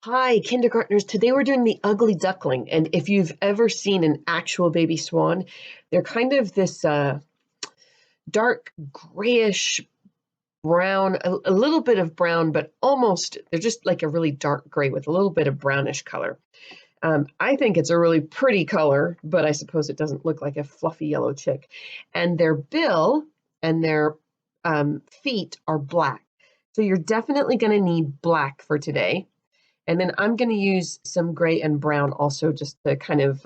Hi, kindergartners. Today we're doing the ugly duckling. And if you've ever seen an actual baby swan, they're kind of this dark grayish brown, a little bit of brown, but almost, they're just like a really dark gray with a little bit of brownish color. I think it's a really pretty color, but I suppose it doesn't look like a fluffy yellow chick. And their bill and their feet are black. So you're definitely going to need black for today. And then I'm going to use some gray and brown also just to kind of,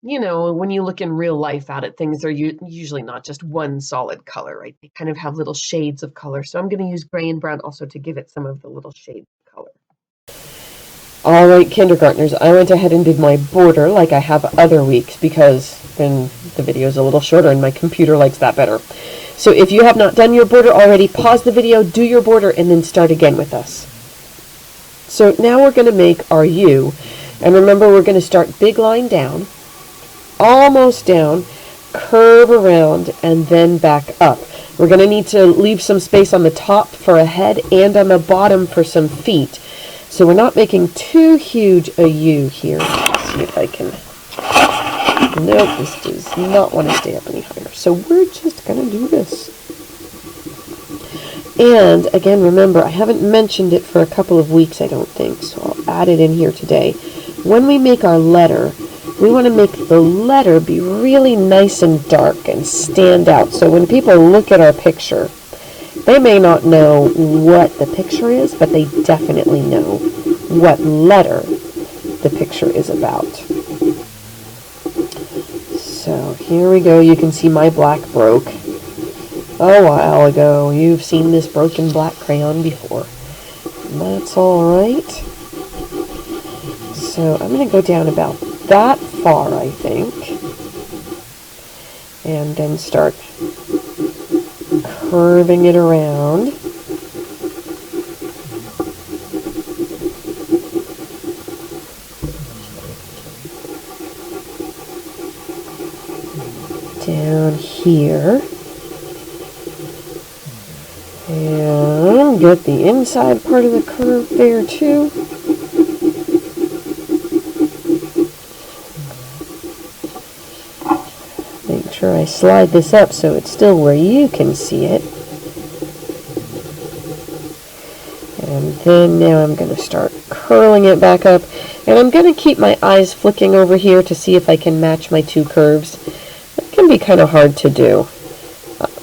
when you look in real life out at things, they're usually not just one solid color, right? They kind of have little shades of color. So I'm going to use gray and brown also to give it some of the little shades of color. All right, kindergartners, I went ahead and did my border like I have other weeks because then the video is a little shorter and my computer likes that better. So if you have not done your border already, pause the video, do your border, and then start again with us. So now we're going to make our U, and remember we're going to start big line down, almost down, curve around, and then back up. We're going to need to leave some space on the top for a head and on the bottom for some feet. So we're not making too huge a U here. Let's see if I can... Nope, this does not want to stay up any higher. So we're just going to do this. And again, remember, I haven't mentioned it for a couple of weeks, I don't think, so I'll add it in here today. When we make our letter, we want to make the letter be really nice and dark and stand out. So when people look at our picture, they may not know what the picture is, but they definitely know what letter the picture is about. So here we go. You can see my black broke a while ago. You've seen this broken black crayon before. That's alright. So I'm going to go down about that far, I think. And then start curving it around. Down here. And get the inside part of the curve there too. Make sure I slide this up so it's still where you can see it. And then now I'm going to start curling it back up. And I'm going to keep my eyes flicking over here to see if I can match my two curves. It can be kind of hard to do.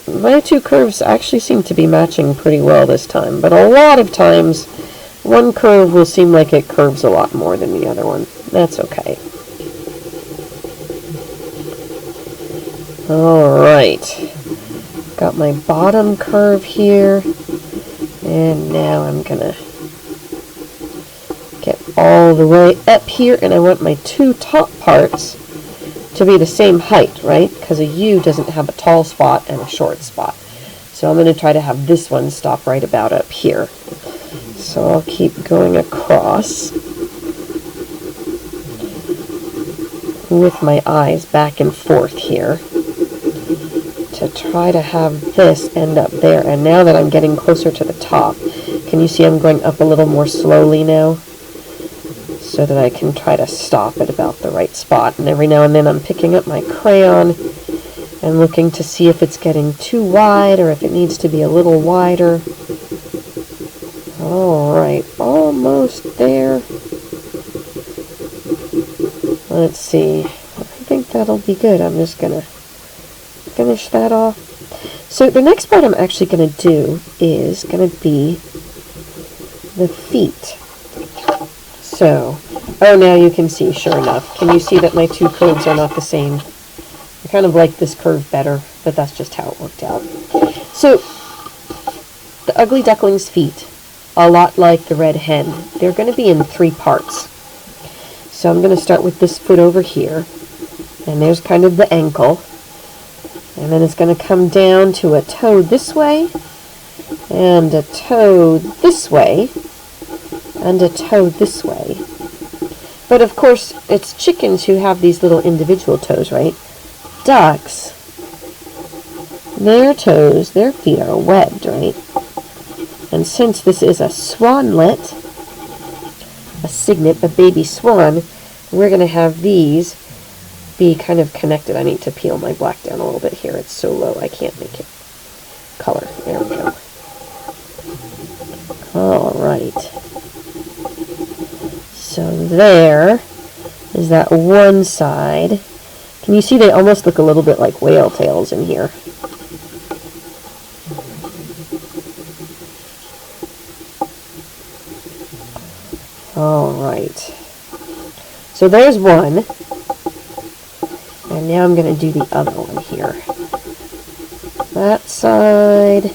My two curves actually seem to be matching pretty well this time, but a lot of times one curve will seem like it curves a lot more than the other one. That's okay. Alright, got my bottom curve here, and now I'm gonna get all the way up here, and I want my two top parts to be the same height, right? Because a U doesn't have a tall spot and a short spot. So I'm going to try to have this one stop right about up here. So I'll keep going across with my eyes back and forth here to try to have this end up there. And now that I'm getting closer to the top, can you see I'm going up a little more slowly now? So that I can try to stop at about the right spot. And every now and then I'm picking up my crayon and looking to see if it's getting too wide or if it needs to be a little wider. Alright, almost there. Let's see. I think that'll be good. I'm just going to finish that off. So the next part I'm actually going to do is going to be the feet. So, oh, now you can see, sure enough. Can you see that my two curves are not the same? I kind of like this curve better, but that's just how it worked out. So, the ugly duckling's feet, a lot like the red hen, they're going to be in three parts. So I'm going to start with this foot over here, and there's kind of the ankle. And then it's going to come down to a toe this way, and a toe this way, and a toe this way. But of course, it's chickens who have these little individual toes, right? Ducks, their toes, their feet are webbed, right? And since this is a swanlet, a cygnet, a baby swan. We're going to have these be kind of connected. I need to peel my black down a little bit here. It's so low I can't make it color. There we go. Alright. So there is that one side. Can you see they almost look a little bit like whale tails in here? Alright. So there's one. And now I'm going to do the other one here. That side,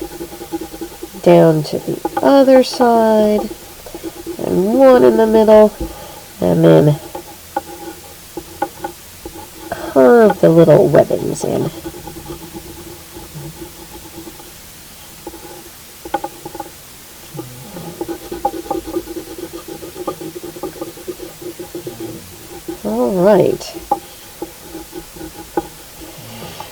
down to the other side, and one in the middle, and then curve the little webbings in. Alright.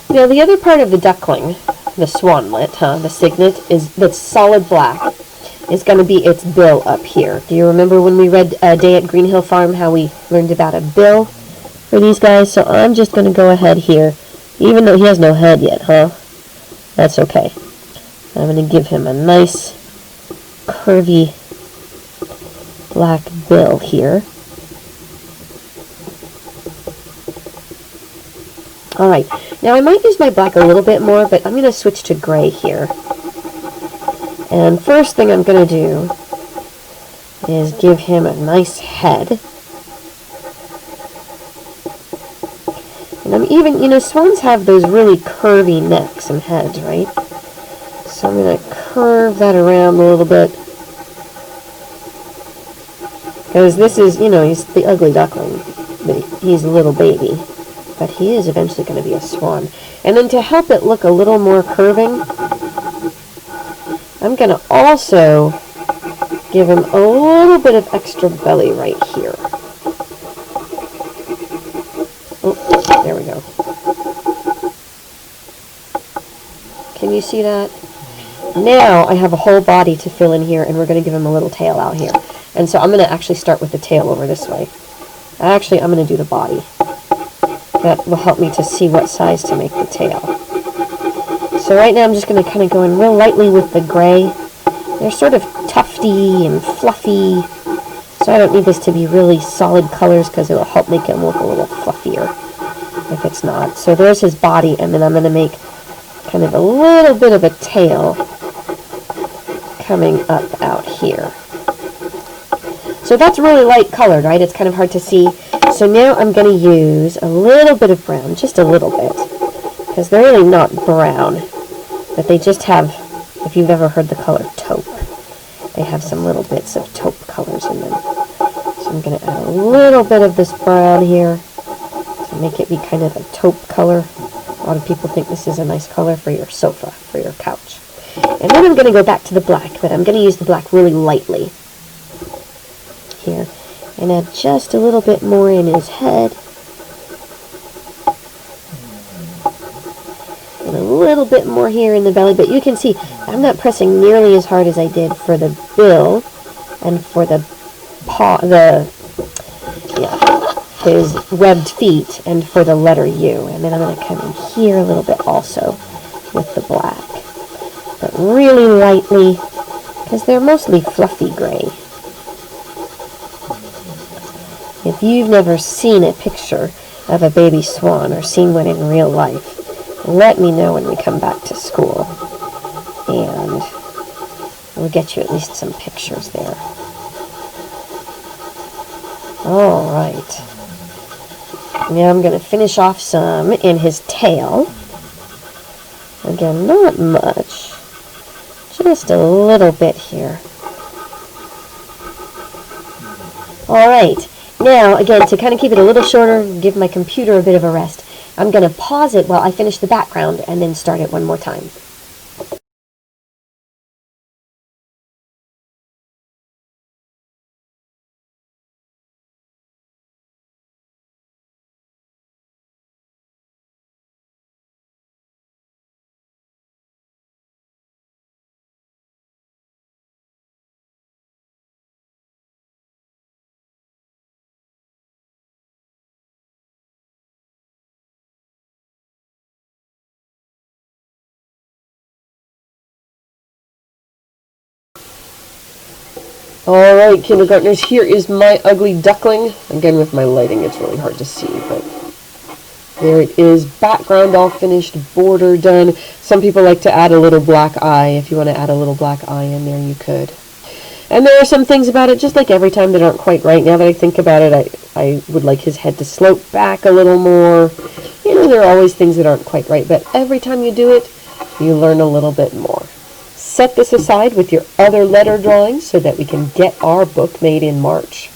Now the other part of the duckling, the swanlet, the cygnet, is that's solid black, is going to be its bill up here. Do you remember when we read A Day at Green Hill Farm how we learned about a bill for these guys? So I'm just going to go ahead here, even though he has no head yet, That's okay. I'm going to give him a nice curvy black bill here. Alright, now I might use my black a little bit more, but I'm going to switch to gray here. And first thing I'm going to do is give him a nice head. And I'm even, swans have those really curvy necks and heads, right? So I'm going to curve that around a little bit. Because this is, he's the ugly duckling. He's a little baby. But he is eventually going to be a swan. And then to help it look a little more curving, I'm going to also give him a little bit of extra belly right here. Oh, there we go. Can you see that? Now I have a whole body to fill in here, and we're going to give him a little tail out here. And so I'm going to actually start with the tail over this way. Actually, I'm going to do the body. That will help me to see what size to make the tail. So right now I'm just going to kind of go in real lightly with the gray. They're sort of tufty and fluffy, so I don't need this to be really solid colors because it'll help make him look a little fluffier if it's not. So there's his body, and then I'm going to make kind of a little bit of a tail coming up out here. So that's really light colored, right? It's kind of hard to see. So now I'm going to use a little bit of brown, just a little bit, because they're really not brown, but they just have, if you've ever heard the color taupe, they have some little bits of taupe colors in them. So I'm going to add a little bit of this brown here to make it be kind of a taupe color. A lot of people think this is a nice color for your sofa, for your couch. And then I'm going to go back to the black, but I'm going to use the black really lightly here. And add just a little bit more in his head. And a little bit more here in the belly. But you can see I'm not pressing nearly as hard as I did for the bill and for the paw, his webbed feet, and for the letter U. And then I'm going to come in here a little bit also with the black. But really lightly, because they're mostly fluffy gray. If you've never seen a picture of a baby swan or seen one in real life, let me know when we come back to school, and we'll get you at least some pictures there. Alright. Now I'm going to finish off some in his tail. Again, not much. Just a little bit here. Alright. Now, again, to kind of keep it a little shorter, give my computer a bit of a rest, I'm going to pause it while I finish the background and then start it one more time. Alright, kindergartners, here is my ugly duckling. Again, with my lighting, it's really hard to see, but there it is. Background all finished, border done. Some people like to add a little black eye. If you want to add a little black eye in there, you could. And there are some things about it, just like every time, that aren't quite right. Now that I think about it, I would like his head to slope back a little more. You know, there are always things that aren't quite right, but every time you do it, you learn a little bit more. Set this aside with your other letter drawings so that we can get our book made in March.